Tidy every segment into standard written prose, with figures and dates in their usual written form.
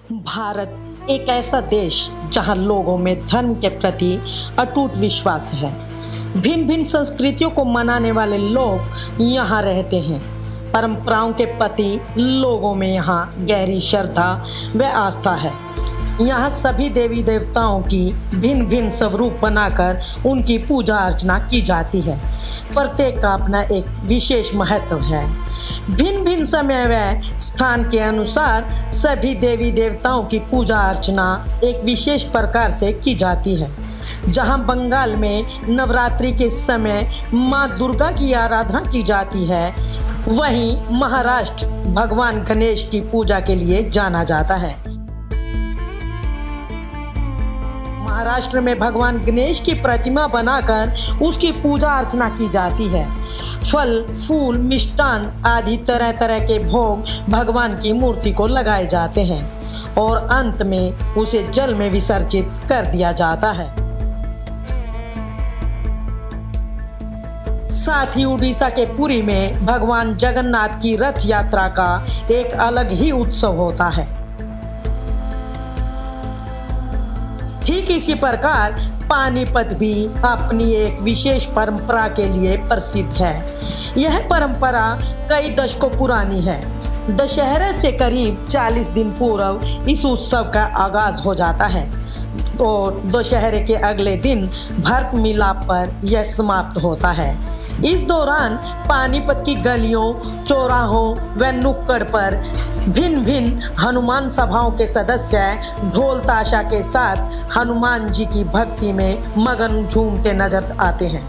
भारत एक ऐसा देश जहां लोगों में धर्म के प्रति अटूट विश्वास है। भिन्न भिन्न संस्कृतियों को मनाने वाले लोग यहाँ रहते हैं। परंपराओं के प्रति लोगों में यहाँ गहरी श्रद्धा व आस्था है। यहाँ सभी देवी देवताओं की भिन्न भिन्न स्वरूप बनाकर उनकी पूजा अर्चना की जाती है। प्रत्येक का अपना एक विशेष महत्व है। भिन्न भिन्न समय व स्थान के अनुसार सभी देवी देवताओं की पूजा अर्चना एक विशेष प्रकार से की जाती है। जहाँ बंगाल में नवरात्रि के समय माँ दुर्गा की आराधना की जाती है, वहीं महाराष्ट्र भगवान गणेश की पूजा के लिए जाना जाता है। महाराष्ट्र में भगवान गणेश की प्रतिमा बनाकर उसकी पूजा अर्चना की जाती है। फल, फूल, मिष्टान आदि तरह तरह के भोग भगवान की मूर्ति को लगाए जाते हैं और अंत में उसे जल में विसर्जित कर दिया जाता है। साथ ही उड़ीसा के पुरी में भगवान जगन्नाथ की रथ यात्रा का एक अलग ही उत्सव होता है। ठीक इसी प्रकार पानीपत भी अपनी एक विशेष परंपरा के लिए प्रसिद्ध है। यह परंपरा कई दशकों पुरानी है। दशहरे से करीब 40 दिन पूर्व इस उत्सव का आगाज हो जाता है और दशहरे के अगले दिन भरत मिलाप पर यह समाप्त होता है। इस दौरान पानीपत की गलियों, चौराहों व नुक्कड़ पर भिन्न भिन्न हनुमान सभाओं के सदस्य ढोल ताशा के साथ हनुमान जी की भक्ति में मगन झूमते नजर आते हैं।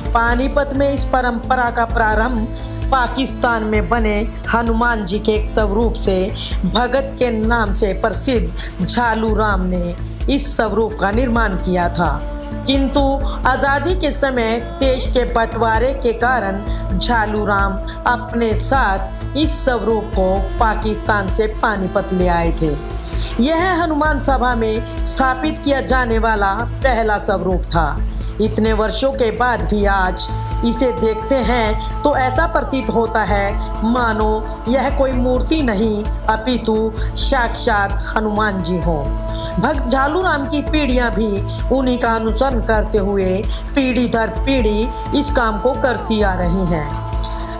पानीपत में इस परंपरा का प्रारंभ पाकिस्तान में बने हनुमान जी के एक स्वरूप से भगत के नाम से प्रसिद्ध झालू राम ने इस स्वरूप का निर्माण किया था, किंतु आज़ादी के समय देश के बंटवारे के कारण झालू राम अपने साथ इस स्वरूप को पाकिस्तान से पानीपत ले आए थे। यह हनुमान सभा में स्थापित किया जाने वाला पहला स्वरूप था। इतने वर्षों के बाद भी आज इसे देखते हैं तो ऐसा प्रतीत होता है मानो यह कोई मूर्ति नहीं अपितु साक्षात हनुमान जी हो। भक्त झालू राम की पीढ़ियां भी उन्हीं का अनुसरण करते हुए पीढ़ी दर पीढ़ी इस काम को करती आ रही हैं।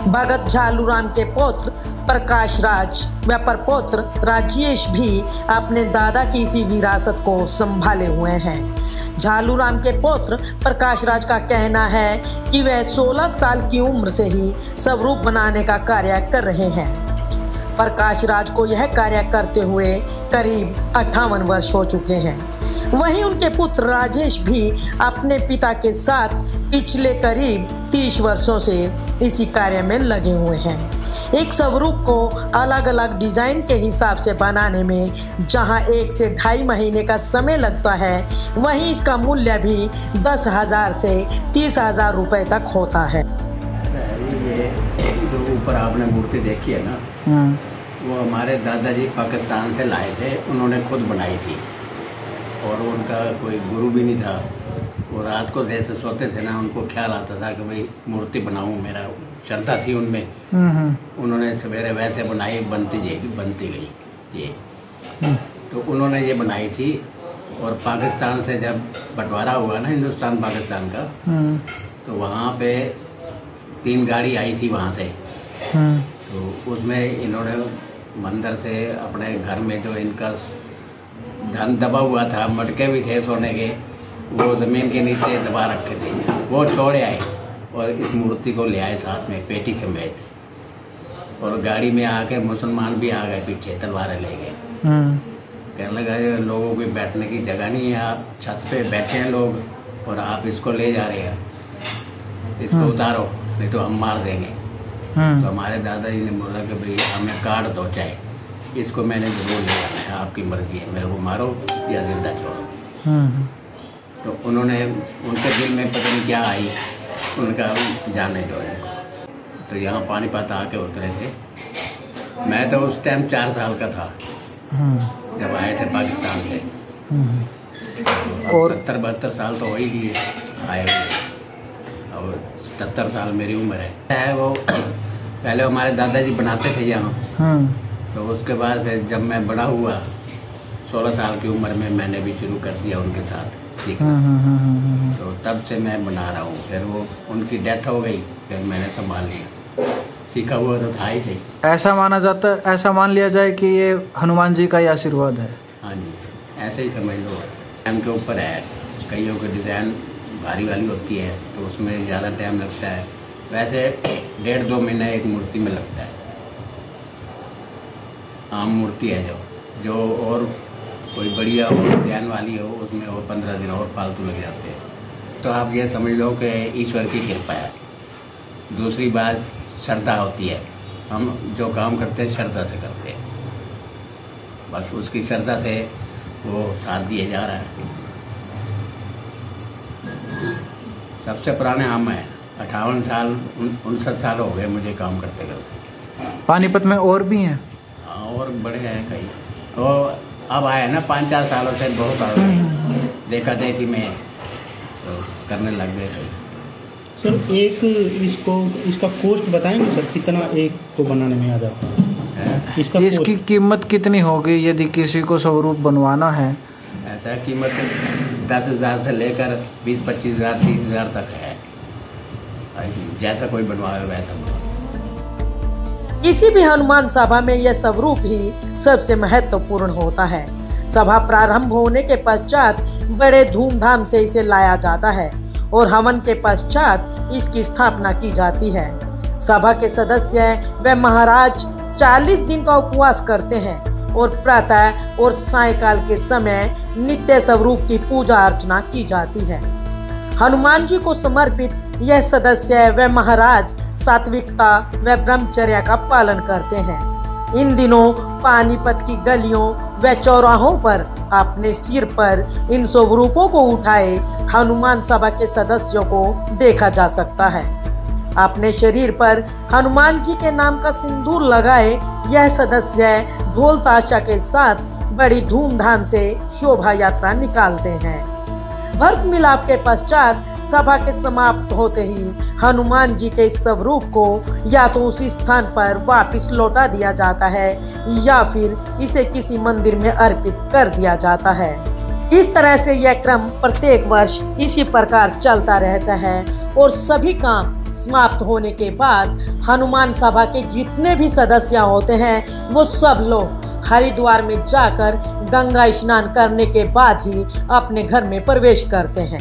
भगत झालू राम के पुत्र प्रकाश राज व परपौत्र राजेश भी अपने दादा की इसी विरासत को संभाले हुए हैं। झालू राम के पुत्र प्रकाश राज का कहना है कि वह 16 साल की उम्र से ही स्वरूप बनाने का कार्य कर रहे हैं। प्रकाश राज को यह कार्य करते हुए करीब 58 वर्ष हो चुके हैं। वहीं उनके पुत्र राजेश भी अपने पिता के साथ पिछले करीब 30 वर्षों से इसी कार्य में लगे हुए हैं। एक स्वरूप को अलग अलग डिजाइन के हिसाब से बनाने में जहां 1 से 2.5 महीने का समय लगता है, वहीं इसका मूल्य भी 10,000 से 30,000 रुपए तक होता है। ये जो ऊपर आपने मूर्ति देखी है ना, वो हमारे दादाजी पाकिस्तान से लाए थे, उन्होंने खुद बनाई थी और उनका कोई गुरु भी नहीं था। वो रात को जैसे सोते थे ना, उनको ख्याल आता था कि भाई मूर्ति बनाऊं, मेरा श्रद्धा थी उनमें। उन्होंने सवेरे वैसे बनाई, बनती गई ये। तो उन्होंने ये बनाई थी और पाकिस्तान से जब बंटवारा हुआ ना हिंदुस्तान पाकिस्तान का, तो वहाँ पे 3 गाड़ी आई थी वहाँ से। तो उसमें इन्होंने मंदिर से अपने घर में जो इनका धन दबा हुआ था, मटके भी थे सोने के, वो ज़मीन के नीचे दबा रखे थे, वो छोड़े आए और इस मूर्ति को ले आए साथ में पेटी समेत। और गाड़ी में आके मुसलमान भी आ गए पीछे, तलवारें ले गए। कहने लगा लोगों की बैठने की जगह नहीं है, आप छत पे बैठे हैं लोग और आप इसको ले जा रहे हैं, इसको उतारो नहीं तो हम मार देंगे। तो हमारे दादाजी ने बोला कि भाई हमें काट दो, चाहे इसको मैंने जरूर ले जाना है, आपकी मर्जी है, मेरे को मारो या जिंदा छोड़ो। तो उन्होंने उनके दिल में पता नहीं क्या आई, उनका जाने दो इनको। तो यहाँ पानीपत आके उतरे थे मैं तो उस टाइम 4 साल का था जब आए थे पाकिस्तान से। और 70-72 साल तो हो ही लिए आए हुए, और 77 साल मेरी उम्र है। वो पहले हमारे दादाजी बनाते थे यहाँ, तो उसके बाद फिर जब मैं बड़ा हुआ 16 साल की उम्र में मैंने भी शुरू कर दिया उनके साथ सीखना। तो तब से मैं बना रहा हूँ। फिर वो उनकी डेथ हो गई, फिर मैंने संभाल लिया। सीखा हुआ तो था ही सही। ऐसा मान लिया जाए कि ये हनुमान जी का ही आशीर्वाद है। हाँ जी, ऐसे ही समझ लो। टाइम के ऊपर है, कईयों की डिज़ाइन भारी वाली होती है तो उसमें ज़्यादा टाइम लगता है। वैसे 1.5-2 महीने एक मूर्ति में लगता है। आम मूर्ति है जो और कोई बढ़िया और डिजाइन वाली हो उसमें और 15 दिन और फालतू लग जाते हैं। तो आप ये समझ लो कि ईश्वर की कृपा है। दूसरी बात श्रद्धा होती है। हम जो काम करते हैं श्रद्धा से करते हैं, बस उसकी श्रद्धा से वो साथ दिया जा रहा है। सबसे पुराने हम हैं, 58 साल 59 साल हो गए मुझे काम करते करते। पानीपत में और भी हैं? हाँ, और बड़े हैं कई। तो अब आए ना 5-4 सालों से बहुत आ गए, देखा देखी में तो करने लग गए कई। सर इसका कॉस्ट बताएंगे सर, कितना एक को बनाने में आ जाता है? इसकी कीमत कितनी होगी यदि किसी को स्वरूप बनवाना है? ऐसा कीमत 10,000 से लेकर 20-25 हज़ार 30 हज़ार तक है। जैसा कोई बनवाए वैसा बनवाए। किसी भी हनुमान सभा में यह स्वरूप ही सबसे महत्वपूर्ण होता है। सभा प्रारंभ होने के पश्चात बड़े धूमधाम से इसे लाया जाता है और हवन के पश्चात इसकी स्थापना की जाती है। सभा के सदस्य व महाराज 40 दिन का उपवास करते हैं और प्रातः और सायंकाल के समय नित्य स्वरूप की पूजा अर्चना की जाती है। हनुमान जी को समर्पित यह सदस्य व महाराज सात्विकता व ब्रह्मचर्य का पालन करते हैं। इन दिनों पानीपत की गलियों व चौराहों पर अपने सिर पर इन स्वरूपों को उठाए हनुमान सभा के सदस्यों को देखा जा सकता है। अपने शरीर पर हनुमान जी के नाम का सिंदूर लगाए यह सदस्य ढोल ताशा के साथ बड़ी धूमधाम से शोभा यात्रा निकालते हैं। भर्त मिलाप के पश्चात सभा के समाप्त होते ही हनुमान जी के इस स्वरूप को या तो उसी स्थान पर वापस लौटा दिया जाता है या फिर इसे किसी मंदिर में अर्पित कर दिया जाता है। इस तरह से यह क्रम प्रत्येक वर्ष इसी प्रकार चलता रहता है और सभी काम समाप्त होने के बाद हनुमान सभा के जितने भी सदस्य होते हैं वो सब लोग हरिद्वार में जाकर गंगा स्नान करने के बाद ही अपने घर में प्रवेश करते हैं।